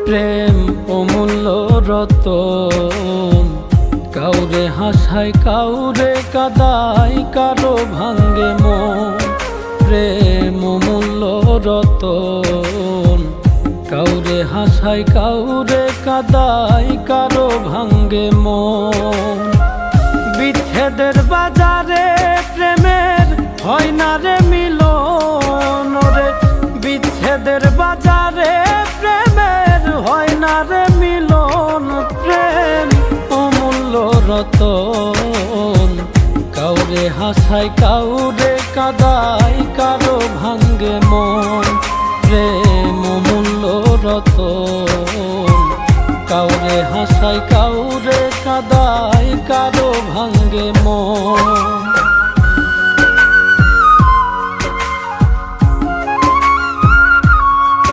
প্রেম অমূল্য রতন, কাউরে হাসায় কাউরে কাদায়, কারো ভাঙ্গে মন। প্রেম অমূল্য রতন, কাউরে হাসায় কাউরে কাদায়, কারো ভাঙ্গে মন। বিচ্ছেদের বাজারে প্রেমের হয় না রে মিলন রে, বিচ্ছেদের বাজারে প্রেমের হয় না রে মিলন। প্রেম অমূল্য রতন, কাউরে হাসায় কাউরে কাদায়, কারো ভাঙ্গে মন। প্রেম অমূল্য রতন, কাউরে হাসায় কাউরে কাদায়, কারো ভাঙ্গে মন।